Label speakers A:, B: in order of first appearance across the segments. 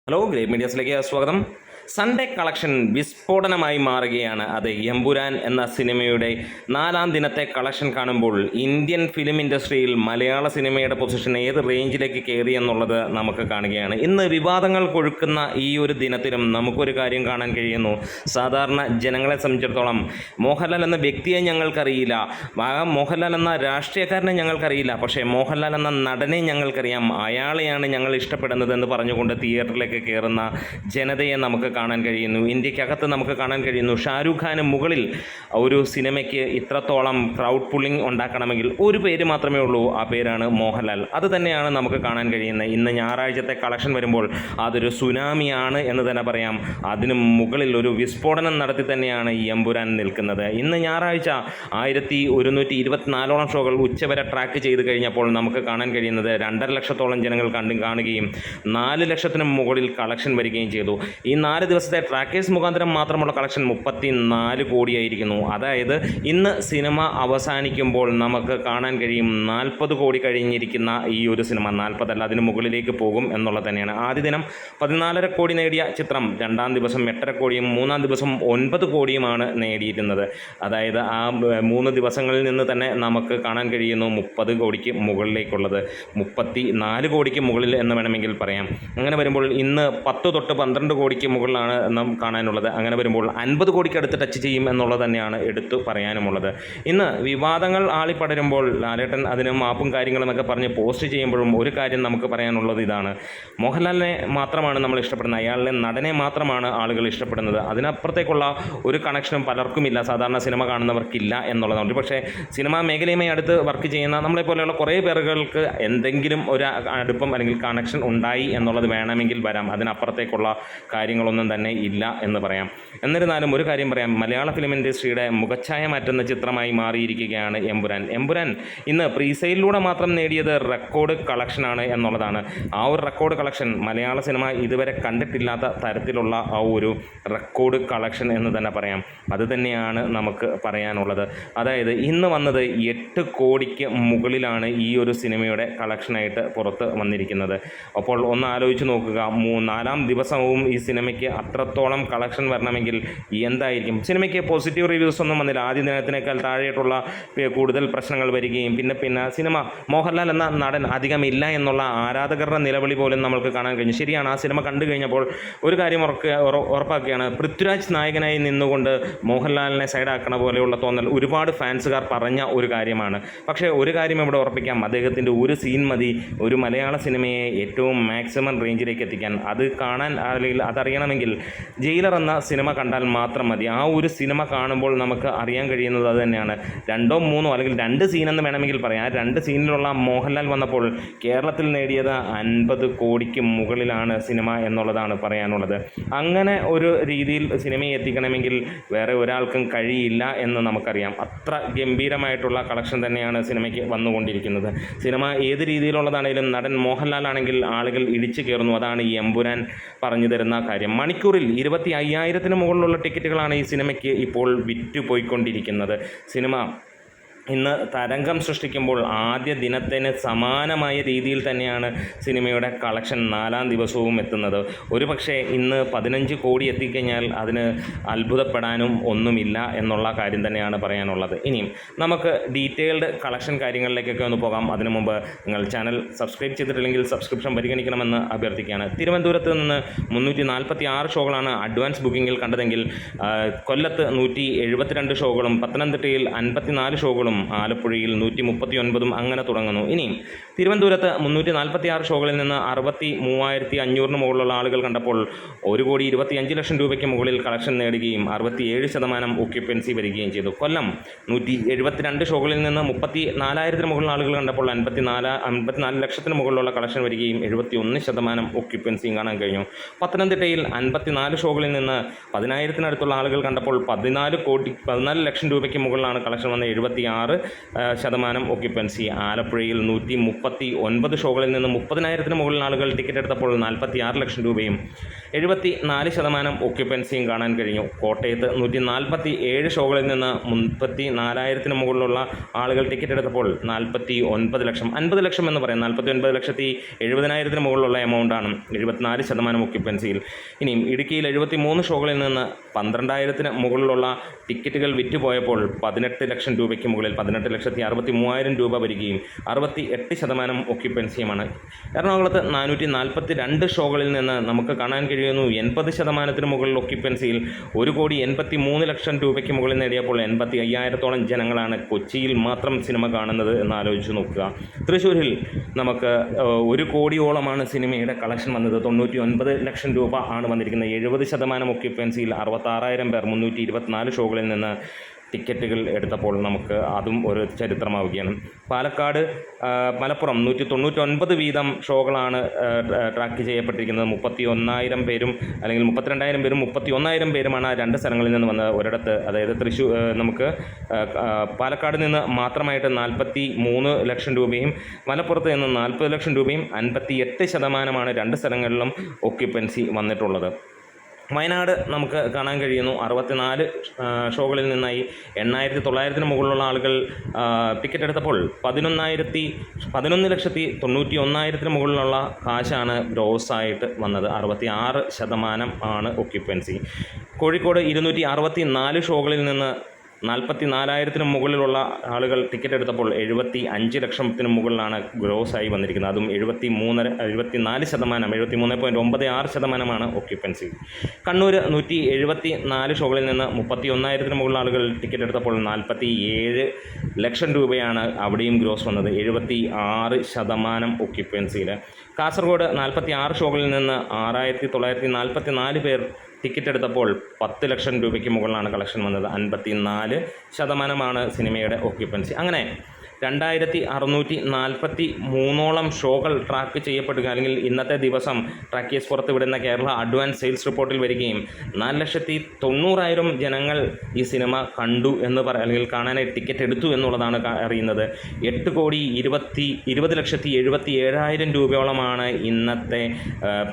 A: Hello, great മീഡിയാസിലേക്ക് സ്വാഗതം. Sunday collection വിസ്ഫോടനമായി മാറുകയാണ്. അത് എമ്പുരാൻ എന്ന സിനിമയുടെ 4-ാം ദിനത്തെ കളക്ഷൻ കാണുമ്പോൾ ഇന്ത്യൻ ഫിലിം ഇൻഡസ്ട്രിയിൽ മലയാള സിനിമയുടെ പൊസിഷൻ ഏത് റേഞ്ചിലേക്ക് കയറി എന്നുള്ളത് നമുക്ക് കാണുകയാണ്. ഇന്ന് വിവാദങ്ങൾ കൊഴുക്കുന്ന ഈ ഒരു ദിനത്തിലും നമുക്കൊരു കാര്യം കാണാൻ കഴിയുന്നു. സാധാരണ ജനങ്ങളെ സംബന്ധിച്ചിടത്തോളം മോഹൻലാൽ എന്ന വ്യക്തിയെ ഞങ്ങൾക്കറിയില്ല, മോഹൻലാൽ എന്ന രാഷ്ട്രീയക്കാരനെ ഞങ്ങൾക്കറിയില്ല, പക്ഷേ മോഹൻലാൽ എന്ന നടനെ ഞങ്ങൾക്കറിയാം, അയാളെയാണ് ഞങ്ങൾ ഇഷ്ടപ്പെടുന്നത് എന്ന് പറഞ്ഞുകൊണ്ട് തിയേറ്ററിലേക്ക് കയറുന്ന ജനതയെ നമുക്ക് കാണാൻ കഴിയുന്നു. ഇന്ത്യക്കകത്ത് നമുക്ക് കാണാൻ കഴിയുന്നു. ഷാരൂഖ് ഖാന് മുകളിൽ ഒരു സിനിമയ്ക്ക് ഇത്രത്തോളം ക്രൗഡ് പുള്ളിങ് ഉണ്ടാക്കണമെങ്കിൽ ഒരു പേര് മാത്രമേ ഉള്ളൂ, ആ പേരാണ് മോഹൻലാൽ. അത് തന്നെയാണ് നമുക്ക് കാണാൻ കഴിയുന്നത്. ഇന്ന് ഞായറാഴ്ചത്തെ കളക്ഷൻ വരുമ്പോൾ അതൊരു സുനാമിയാണ് എന്ന് തന്നെ പറയാം. അതിന് മുകളിൽ ഒരു വിസ്ഫോടനം നടത്തി തന്നെയാണ് ഈ എമ്പുരാൻ നിൽക്കുന്നത്. ഇന്ന് ഞായറാഴ്ച 1124ഓളം ഷോകൾ ഉച്ചവരെ ട്രാക്ക് ചെയ്ത് കഴിഞ്ഞപ്പോൾ നമുക്ക് കാണാൻ കഴിയുന്നത് 2.5 ലക്ഷത്തോളം ജനങ്ങൾ കാണുകയും 4 ലക്ഷത്തിനും മുകളിൽ കളക്ഷൻ വരികയും ചെയ്തു. ഈ 4 ദിവസത്തെ ട്രാക്കേഴ്സ് മുഖാന്തരം മാത്രമുള്ള കളക്ഷൻ 34 കോടിയായിരിക്കുന്നു. അതായത് ഇന്ന് സിനിമ അവസാനിക്കുമ്പോൾ നമുക്ക് കാണാൻ കഴിയും 40 കോടി കഴിഞ്ഞിരിക്കുന്ന ഈ ഒരു സിനിമ 40 അല്ല, അതിന് മുകളിലേക്ക് പോകും എന്നുള്ളത് തന്നെയാണ്. ആദ്യ ദിനം 14.5 കോടി നേടിയ ചിത്രം 2-ാം ദിവസം 8.5 കോടിയും 3-ാം ദിവസം 9 കോടിയുമാണ് നേടിയിരുന്നത്. അതായത് ആ 3 ദിവസങ്ങളിൽ നിന്ന് തന്നെ നമുക്ക് കാണാൻ കഴിയുന്നു 30 കോടിക്ക് മുകളിലേക്കുള്ളത്, 34 കോടിക്ക് മുകളിൽ എന്ന് വേണമെങ്കിൽ പറയാം. അങ്ങനെ വരുമ്പോൾ ഇന്ന് 10 തൊട്ട് 12 കോടിക്ക് മുകളിലാണ് നാം കാണാനുള്ളത്. അങ്ങനെ വരുമ്പോൾ 50 കോടിക്ക് അടുത്ത് ടച്ച് ചെയ്യും എന്നുള്ളത് തന്നെയാണ് എടുത്തു പറയാനുമുള്ളത്. ഇന്ന് വിവാദങ്ങൾ ആളിപ്പടരുമ്പോൾ ലാലേട്ടൻ അതിന് മാപ്പും കാര്യങ്ങളുമൊക്കെ പറഞ്ഞ് പോസ്റ്റ് ചെയ്യുമ്പോഴും ഒരു കാര്യം നമുക്ക് പറയാനുള്ളത് ഇതാണ്: മോഹൻലാലിനെ മാത്രമാണ് നമ്മൾ ഇഷ്ടപ്പെടുന്നത്, അയാളുടെ നടനെ മാത്രമാണ് ആളുകൾ ഇഷ്ടപ്പെടുന്നത്. അതിനപ്പുറത്തേക്കുള്ള ഒരു കണക്ഷനും പലർക്കുമില്ല, സാധാരണ സിനിമ കാണുന്നവർക്കില്ല എന്നുള്ളതാണ്. പക്ഷേ സിനിമാ മേഖലയുമായി അടുത്ത് വർക്ക് ചെയ്യുന്ന നമ്മളെപ്പോലെയുള്ള കുറേ പേരുകൾക്ക് എന്തെങ്കിലും ഒരു അടുപ്പം അല്ലെങ്കിൽ കണക്ഷൻ ഉണ്ടായി എന്നുള്ളത് വേണമെങ്കിൽ വരാം. അതിനപ്പുറത്തേക്കുള്ള കാര്യങ്ങളൊന്നും തന്നെ ഇല്ല എന്ന് പറയാം. എന്നിരുന്നാലും ഒരു കാര്യം പറയാം, മലയാള ഫിലിം ഇൻഡസ്ട്രിയുടെ മുഖച്ഛായ മാറ്റുന്ന ചിത്രമായി മാറിയിരിക്കുകയാണ് എമ്പുരാൻ. എമ്പുരാൻ ഇന്ന് പ്രീസെയിലൂടെ മാത്രം നേടിയത് റെക്കോർഡ് കളക്ഷനാണ് എന്നുള്ളതാണ്. ആ ഒരു റെക്കോർഡ് കളക്ഷൻ മലയാള സിനിമ ഇതുവരെ കണ്ടിട്ടില്ലാത്ത തരത്തിലുള്ള ആ ഒരു റെക്കോർഡ് കളക്ഷൻ എന്ന് തന്നെ പറയാം. അത് തന്നെയാണ് നമുക്ക് പറയാനുള്ളത്. അതായത് ഇന്ന് വന്നത് 8 കോടിക്ക് മുകളിലാണ് ഈ ഒരു സിനിമയുടെ കളക്ഷനായിട്ട് പുറത്ത് വന്നിരിക്കുന്നത്. അപ്പോൾ ഒന്ന് ആലോചിച്ച് നോക്കുക, 4-ാം ദിവസവും ഈ സിനിമയ്ക്ക് അത്രത്തോളം കളക്ഷൻ വരണമെങ്കിൽ എന്തായിരിക്കും? സിനിമയ്ക്ക് പോസിറ്റീവ് റിവ്യൂസ് ഒന്നും വന്നില്ല. ആദ്യ ദിനത്തിനേക്കാൾ താഴെയായിട്ടുള്ള കൂടുതൽ പ്രശ്നങ്ങൾ വരികയും പിന്നെ സിനിമ മോഹൻലാൽ എന്ന നടൻ അധികമില്ല എന്നുള്ള ആരാധകരുടെ നിലവിളി പോലും നമുക്ക് കാണാൻ കഴിഞ്ഞു. ശരിയാണ്, ആ സിനിമ കണ്ടു കഴിഞ്ഞപ്പോൾ ഒരു കാര്യം ഉറപ്പാക്കുകയാണ്, പൃഥ്വിരാജ് നായകനായി നിന്നുകൊണ്ട് മോഹൻലാലിനെ സൈഡാക്കണ പോലെയുള്ള തോന്നൽ ഒരുപാട് ഫാൻസുകാർ പറഞ്ഞ ഒരു കാര്യമാണ്. പക്ഷേ ഒരു കാര്യം ഇവിടെ ഉറപ്പിക്കാം, അദ്ദേഹത്തിൻ്റെ ഒരു സീൻ മതി ഒരു മലയാള സിനിമയെ ഏറ്റവും മാക്സിമം റേഞ്ചിലേക്ക് എത്തിക്കാൻ. അത് കാണാൻ അല്ലെങ്കിൽ അതറിയണമെങ്കിൽ ജയിലർ എന്ന സിനിമ കണ്ടാൽ മാത്രം മതി. ആ ഒരു സിനിമ കാണുമ്പോൾ നമുക്ക് അറിയാൻ കഴിയുന്നത് അത് തന്നെയാണ്. 2 or 3 അല്ലെങ്കിൽ 2 സീനെന്ന് വേണമെങ്കിൽ പറയാം. ആ 2 സീനിലുള്ള മോഹൻലാൽ വന്നപ്പോൾ കേരളത്തിൽ നേടിയത് 50 കോടിക്ക് മുകളിലാണ് സിനിമ എന്നുള്ളതാണ് പറയാനുള്ളത്. അങ്ങനെ ഒരു രീതിയിൽ സിനിമയെ എത്തിക്കണമെങ്കിൽ വേറെ ഒരാൾക്കും കഴിയില്ല എന്ന് നമുക്കറിയാം. അത്ര ഗംഭീരമായിട്ടുള്ള കളക്ഷൻ തന്നെയാണ് സിനിമയ്ക്ക് വന്നുകൊണ്ടിരിക്കുന്നത്. സിനിമ ഏത് രീതിയിലുള്ളതാണെങ്കിലും നടൻ മോഹൻലാൽ ആണെങ്കിൽ ആളുകൾ ഇടിച്ചു കയറുന്നു. അതാണ് ഈ എമ്പുരാൻ പറഞ്ഞു തരുന്ന കാര്യം. മണിക്കൂറിൽ 25,000-ന് മുകളിലുള്ള ടിക്കറ്റുകളാണ് ഈ സിനിമയ്ക്ക് ഇപ്പോൾ വിറ്റുപോയിക്കൊണ്ടിരിക്കുന്നത്. സിനിമ ഇന്ന് തരംഗം സൃഷ്ടിക്കുമ്പോൾ ആദ്യ ദിനത്തിന് സമാനമായ രീതിയിൽ തന്നെയാണ് സിനിമയുടെ കളക്ഷൻ 4-ാം ദിവസവും എത്തുന്നത്. ഒരു പക്ഷേ ഇന്ന് 15 കോടി എത്തിക്കഴിഞ്ഞാൽ അതിന് അത്ഭുതപ്പെടാനും ഒന്നുമില്ല എന്നുള്ള കാര്യം തന്നെയാണ് പറയാനുള്ളത്. ഇനിയും നമുക്ക് ഡീറ്റെയിൽഡ് കളക്ഷൻ കാര്യങ്ങളിലേക്കൊക്കെ ഒന്ന് പോകാം. അതിനു മുമ്പ് നിങ്ങൾ ചാനൽ സബ്സ്ക്രൈബ് ചെയ്തിട്ടില്ലെങ്കിൽ സബ്സ്ക്രിപ്ഷൻ പരിഗണിക്കണമെന്ന് അഭ്യർത്ഥിക്കുകയാണ്. തിരുവനന്തപുരത്ത് നിന്ന് 346 ഷോകളാണ് അഡ്വാൻസ് ബുക്കിങ്ങിൽ കണ്ടതെങ്കിൽ കൊല്ലത്ത് 172 ഷോകളും പത്തനംതിട്ടയിൽ 54 ഷോകളും ആലപ്പുഴയിൽ 139 അങ്ങനെ തുടങ്ങുന്നു. ഇനിയും തിരുവനന്തപുരത്ത് 346 ഷോകളിൽ നിന്ന് 63,500-ന് മുകളിലുള്ള ആളുകൾ കണ്ടപ്പോൾ 1,25,00,000 രൂപയ്ക്ക് മുകളിൽ കളക്ഷൻ നേടുകയും 67% ഒക്യുപ്പൻസി വരികയും ചെയ്തു. കൊല്ലം 172 ഷോകളിൽ നിന്ന് 34,000-ന് മുകളിൽ ആളുകൾ കണ്ടപ്പോൾ 54 ലക്ഷത്തിന് മുകളിലുള്ള കളക്ഷൻ വരികയും 71% ഒക്യുപ്പൻസിയും കാണാൻ കഴിഞ്ഞു. പത്തനംതിട്ടയിൽ 54 ഷോകളിൽ നിന്ന് 10,000-നടുത്തുള്ള ആളുകൾ കണ്ടപ്പോൾ 14 ലക്ഷം രൂപയ്ക്ക് മുകളിലാണ് കളക്ഷൻ വന്ന് 76 66% ഒക്യുപ്പൻസി. ആലപ്പുഴയിൽ 139 ഷോകളിൽ നിന്ന് 30,000-ന് മുകളിൽ ആളുകൾ ടിക്കറ്റ് എടുത്തപ്പോൾ 46 ലക്ഷം രൂപയും 74% ഒക്യുപ്പൻസിയും കാണാൻ കഴിഞ്ഞു. കോട്ടയത്ത് 147 ഷോകളിൽ നിന്ന് 34,000-ന് മുകളിലുള്ള ആളുകൾ ടിക്കറ്റ് എടുത്തപ്പോൾ 49 ലക്ഷം, 50 ലക്ഷം എന്ന് പറയാം, 49,70,000-ന് മുകളിലുള്ള എമൗണ്ടാണ്, 74% ഒക്യുപ്പൻസിയിൽ. ഇനിയും ഇടുക്കിയിൽ 73 ഷോകളിൽ നിന്ന് 12,000-ന് മുകളിലുള്ള ടിക്കറ്റുകൾ വിറ്റുപോയപ്പോൾ 18 ലക്ഷം രൂപയ്ക്ക് മുകളിൽ 18,63,000 രൂപ വരികയും 68% ഒക്യുപ്പൻസിയുമാണ്. എറണാകുളത്ത് 442 ഷോകളിൽ നിന്ന് നമുക്ക് കാണാൻ കഴിയുന്നു 80%-ന് മുകളിൽ ഒക്യുപ്പൻസിയിൽ 1,83,00,000 രൂപയ്ക്ക് മുകളിൽ നേടിയപ്പോൾ 85,000-ഓളം ജനങ്ങളാണ് കൊച്ചിയിൽ മാത്രം സിനിമ കാണുന്നത് എന്ന് ആലോചിച്ച് നോക്കുക. തൃശ്ശൂരിൽ നമുക്ക് 1 കോടിയോളമാണ് സിനിമയുടെ കളക്ഷൻ വന്നത്, 99 ലക്ഷം രൂപ ആണ് വന്നിരിക്കുന്നത്. 70% ഒക്യുപ്പൻസിയിൽ 66,000 പേർ 324 ഷോകളിൽ നിന്ന് ടിക്കറ്റുകൾ എടുത്തപ്പോൾ നമുക്ക് അതും ഒരു ചരിത്രമാവുകയാണ്. പാലക്കാട്, മലപ്പുറം 199 വീതം ഷോകളാണ് ട്രാക്ക് ചെയ്യപ്പെട്ടിരിക്കുന്നത്. 31,000 പേരും അല്ലെങ്കിൽ 32,000 പേരും 31,000 പേരുമാണ് ആ 2 സ്ഥലങ്ങളിൽ നിന്ന് വന്നത്. ഒരിടത്ത്, അതായത് തൃശ്ശൂർ, നമുക്ക് പാലക്കാട് നിന്ന് മാത്രമായിട്ട് 43 ലക്ഷം രൂപയും മലപ്പുറത്ത് നിന്ന് 40 ലക്ഷം രൂപയും 58%-മാണ് 2 സ്ഥലങ്ങളിലും ഒക്യുപ്പൻസി വന്നിട്ടുള്ളത്. വയനാട് നമുക്ക് കാണാൻ കഴിയുന്നു 64 ഷോകളിൽ നിന്നായി 8,900-ന് മുകളിലുള്ള ആളുകൾ ടിക്കറ്റ് എടുത്തപ്പോൾ 11,91,000-ന് മുകളിലുള്ള കാശാണ് ഗ്രോസായിട്ട് വന്നത്. 66% ആണ് ഒക്യുപ്പൻസി. കോഴിക്കോട് 264 ഷോകളിൽ നിന്ന് 44,000-ന് മുകളിലുള്ള ആളുകൾ ടിക്കറ്റ് എടുത്തപ്പോൾ 75 ലക്ഷത്തിന് മുകളിലാണ് ഗ്രോസായി വന്നിരിക്കുന്നത്. അതും 74%, 73.96%-മാണ് ഒക്യുപ്പൻസി. കണ്ണൂർ 174 ഷോകളിൽ നിന്ന് 31,000-ന് മുകളിൽ ആളുകൾ ടിക്കറ്റ് എടുത്തപ്പോൾ 47 ലക്ഷം രൂപയാണ് അവിടെയും ഗ്രോസ് വന്നത്, 76% ഒക്യുപ്പൻസിയിൽ. കാസർഗോഡ് 46 ഷോകളിൽ നിന്ന് 6,944 പേർ ടിക്കറ്റ് എടുത്തപ്പോൾ 10 ലക്ഷം രൂപയ്ക്ക് മുകളിലാണ് കളക്ഷൻ വന്നത്, 54%-ആണ് സിനിമയുടെ ഒക്യുപ്പൻസി. അങ്ങനെ 2,643-ഓളം ഷോകൾ ട്രാക്ക് ചെയ്യപ്പെടുക, അല്ലെങ്കിൽ ഇന്നത്തെ ദിവസം ട്രാക്കേഴ്സ് പുറത്തുവിടുന്ന കേരള അഡ്വാൻസ് സെയിൽസ് റിപ്പോർട്ടിൽ വരികയും 4,90,000 ജനങ്ങൾ ഈ സിനിമ കണ്ടു എന്ന് അല്ലെങ്കിൽ കാണാനായി ടിക്കറ്റ് എടുത്തു എന്നുള്ളതാണ് അറിയുന്നത്. 8,20,77,000 രൂപയോളമാണ് ഇന്നത്തെ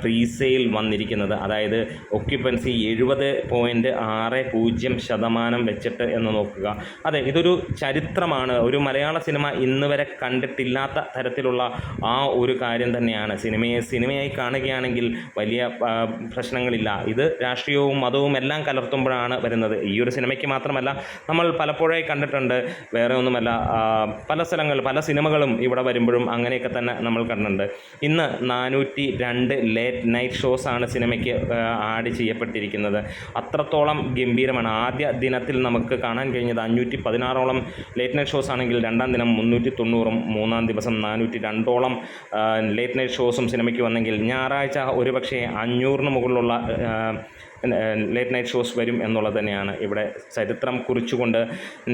A: പ്രീസെയിൽ വന്നിരിക്കുന്നത്. അതായത് ഒക്യുപ്പൻസി 70.60% വെച്ചിട്ട് എന്ന് നോക്കുക. അതെ, ഇതൊരു ചരിത്രമാണ്. ഒരു മലയാള സിനിമ ഇന്ന് വരെ കണ്ടിട്ടില്ലാത്ത തരത്തിലുള്ള ആ ഒരു കാര്യം തന്നെയാണ്. സിനിമയായി കാണുകയാണെങ്കിൽ വലിയ പ്രശ്നങ്ങളില്ല. ഇത് രാഷ്ട്രീയവും മതവും എല്ലാം കലർത്തുമ്പോഴാണ് വരുന്നത്. ഈ ഒരു സിനിമയ്ക്ക് മാത്രമല്ല, നമ്മൾ പലപ്പോഴായി കണ്ടിട്ടുണ്ട്. വേറെ ഒന്നുമല്ല, പല സിനിമകളും ഇവിടെ വരുമ്പോഴും അങ്ങനെയൊക്കെ തന്നെ നമ്മൾ കണ്ടിട്ടുണ്ട്. ഇന്ന് 402 ലേറ്റ് നൈറ്റ് ഷോസാണ് സിനിമയ്ക്ക് ആഡ് ചെയ്യപ്പെട്ടിരിക്കുന്നത്. അത്രത്തോളം ഗംഭീരമാണ്. ആദ്യ ദിനത്തിൽ നമുക്ക് കാണാൻ കഴിഞ്ഞത് 516-ഓളം ലേറ്റ് നൈറ്റ് ഷോസ് ആണെങ്കിൽ രണ്ടാം ദിനം 390-ഉം 3-ാം ദിവസം 402-ഓളം ലേറ്റ് നൈറ്റ് ഷോസും സിനിമയ്ക്ക് വന്നെങ്കിൽ ഞായറാഴ്ച ഒരുപക്ഷെ 500-ന് മുകളിലുള്ള ലേറ്റ് നൈറ്റ് ഷോസ് വരും എന്നുള്ളത് തന്നെയാണ് ഇവിടെ ചരിത്രം കുറിച്ചുകൊണ്ട്.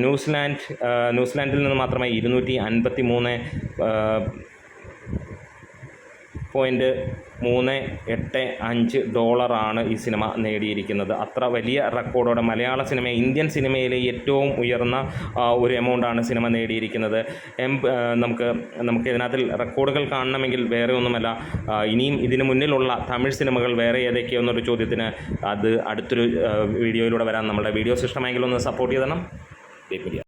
A: ന്യൂസിലാൻഡിൽ നിന്ന് മാത്രമേ 250.385 ഈ സിനിമ നേടിയിരിക്കുന്നത്. അത്ര വലിയ റെക്കോർഡോടെ മലയാള സിനിമ, ഇന്ത്യൻ സിനിമയിലെ ഏറ്റവും ഉയർന്ന ഒരു എമൗണ്ടാണ് സിനിമ നേടിയിരിക്കുന്നത്. നമുക്ക് ഇതിനകത്തിൽ റെക്കോർഡുകൾ കാണണമെങ്കിൽ വേറെ ഒന്നുമല്ല, ഇനിയും ഇതിന് മുന്നിലുള്ള തമിഴ് സിനിമകൾ വേറെ ഏതൊക്കെയെന്നൊരു ചോദ്യത്തിന് അത് അടുത്തൊരു വീഡിയോയിലൂടെ വരാൻ. നമ്മുടെ വീഡിയോസ് ഇഷ്ടമായെങ്കിൽ ഒന്ന് സപ്പോർട്ട് ചെയ്തണം.